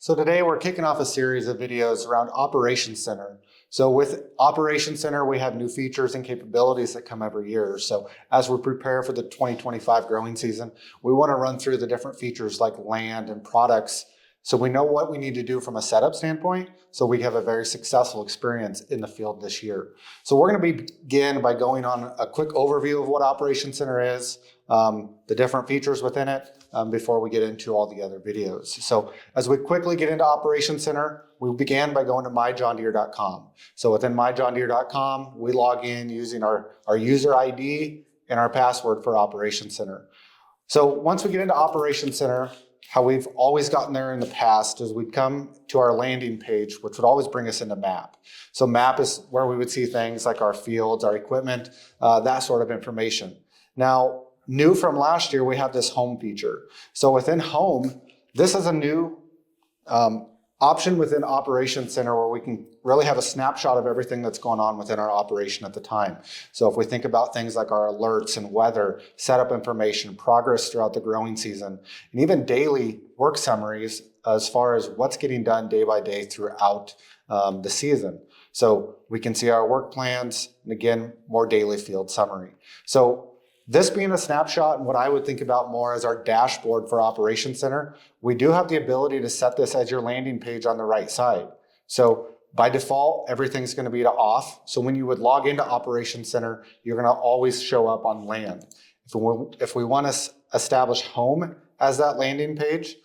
So today we're kicking off a series of videos around Operations Center. So with Operations Center, we have new features and capabilities that come every year. So as we prepare for the 2025 growing season, we want to run through the different features like land and products, so we know what we need to do from a setup standpoint, so we have a very successful experience in the field this year. So we're going to begin by going on a quick overview of what Operations Center is, the different features within it, before we get into all the other videos. So as we quickly get into Operations Center, we began by going to myjohndeere.com. So within myjohndeere.com, we log in using our user ID and our password for Operations Center. So once we get into Operations Center, how we've always gotten there in the past is we'd come to our landing page, which would always bring us into map. So map is where we would see things like our fields, our equipment, that sort of information. Now, new from last year, we have this home feature. So within home, this is a new option within Operations Center where we can really have a snapshot of everything that's going on within our operation at the time. So if we think about things like our alerts and weather, setup information, progress throughout the growing season, and even daily work summaries as far as what's getting done day by day throughout the season. So we can see our work plans, and again, more daily field summary. So this being a snapshot and what I would think about more as our dashboard for Operations Center, we do have the ability to set this as your landing page on the right side. So by default, everything's going to be to off. So when you would log into Operations Center, you're going to always show up on land. If we want to establish home as that landing page,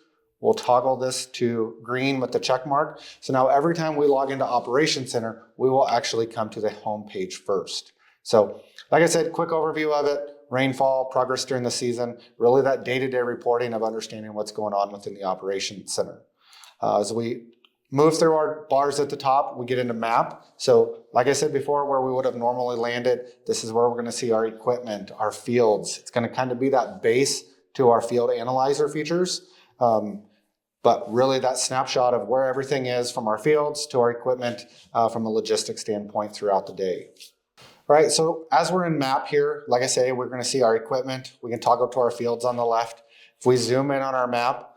we'll toggle this to green with the check mark. So now every time we log into Operations Center, we will actually come to the home page first. So like I said, quick overview of it. Rainfall, progress during the season, really that day-to-day reporting of understanding what's going on within the Operations Center. As we move through our bars at the top, we get into map. So like I said before, where we would have normally landed, this is where we're going to see our equipment, our fields. It's going to kind of be that base to our field analyzer features. But really that snapshot of where everything is from our fields to our equipment from a logistics standpoint throughout the day. All right, so as we're in map here, like I say, we're going to see our equipment. We can toggle to our fields on the left. If we zoom in on our map,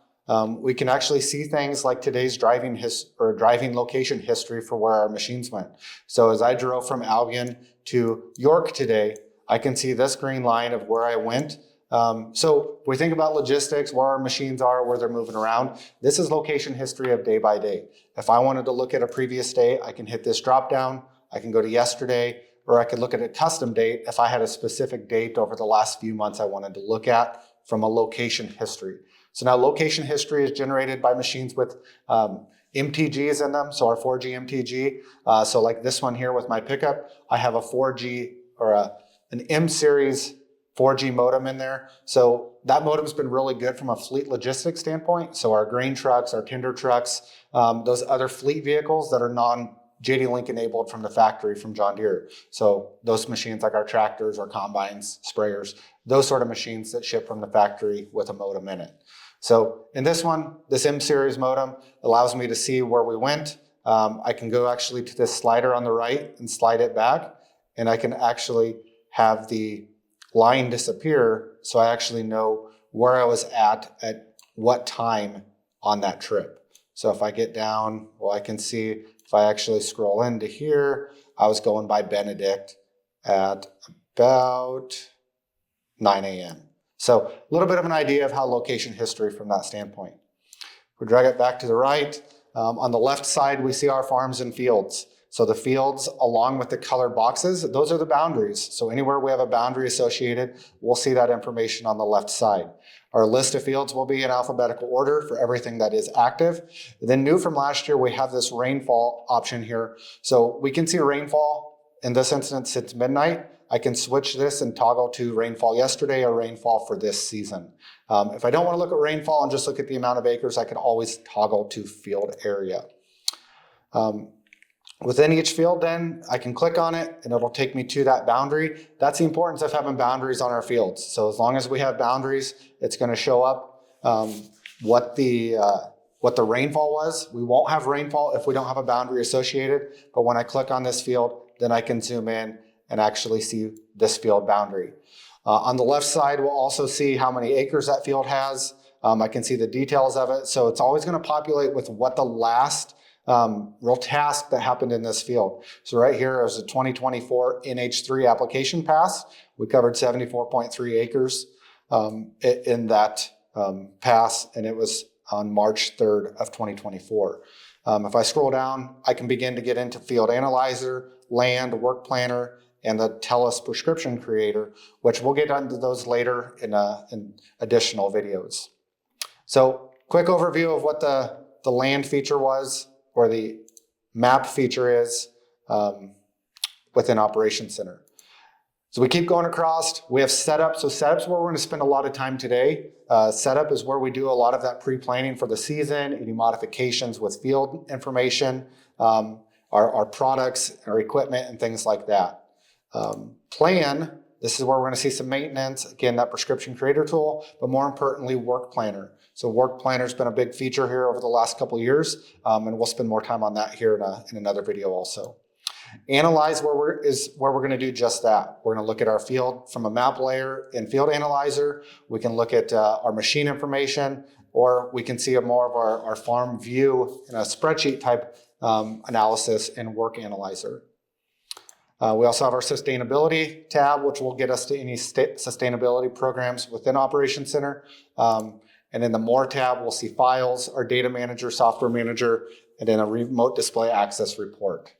we can actually see things like today's driving location history for where our machines went. So as I drove from Albion to York today, I can see this green line of where I went. So we think about logistics, where our machines are, where they're moving around. This is location history of day by day. If I wanted to look at a previous day, I can hit this drop down. I can go to yesterday. Or I could look at a custom date if I had a specific date over the last few months I wanted to look at from a location history. So now location history is generated by machines with MTGs in them, so our 4G MTG. So like this one here with my pickup, I have a 4G or an M series 4G modem in there. So that modem's been really good from a fleet logistics standpoint. So our grain trucks, our tender trucks, those other fleet vehicles that are JD-Link enabled from the factory from John Deere. So those machines like our tractors or combines, sprayers, those sort of machines that ship from the factory with a modem in it. So in this one, this M series modem allows me to see where we went. I can go actually to this slider on the right and slide it back, and I can actually have the line disappear so I actually know where I was at what time on that trip. So if I get down, well, I can see if I actually scroll into here, I was going by Benedict at about 9 a.m. So a little bit of an idea of how location history from that standpoint. If we drag it back to the right, on the left side, we see our farms and fields. So the fields, along with the colored boxes, those are the boundaries. So anywhere we have a boundary associated, we'll see that information on the left side. Our list of fields will be in alphabetical order for everything that is active. Then new from last year, we have this rainfall option here. So we can see rainfall. In this instance, it's midnight. I can switch this and toggle to rainfall yesterday or rainfall for this season. If I don't want to look at rainfall and just look at the amount of acres, I can always toggle to field area. Within each field then, I can click on it and it'll take me to that boundary. That's the importance of having boundaries on our fields. So as long as we have boundaries, it's going to show up what the rainfall was. We won't have rainfall if we don't have a boundary associated, but when I click on this field, then I can zoom in and actually see this field boundary. On the left side, we'll also see how many acres that field has. I can see the details of it. So it's always going to populate with what the last real task that happened in this field. So right here is a 2024 NH3 application pass. We covered 74.3 acres in that pass, and it was on March 3rd of 2024. If I scroll down, I can begin to get into Field Analyzer, Land, Work Planner, and the TELUS Prescription Creator, which we'll get into those later in additional videos. So quick overview of what the land feature was, or the map feature is within Operations Center. So we keep going across. We have setup. So setup's where we're going to spend a lot of time today. Setup is where we do a lot of that pre-planning for the season, any modifications with field information, our products, our equipment, and things like that. Plan, this is where we're going to see some maintenance. Again, that Prescription Creator tool, but more importantly, Work Planner. So Work Planner has been a big feature here over the last couple of years, and we'll spend more time on that here in another video also. Analyze is where we're going to do just that. We're going to look at our field from a map layer in Field Analyzer. We can look at our machine information, or we can see more of our farm view in a spreadsheet type analysis in Work Analyzer. We also have our Sustainability tab, which will get us to any sustainability programs within Operations Center. And in the More tab, we'll see Files, our Data Manager, Software Manager, and then a Remote Display Access report.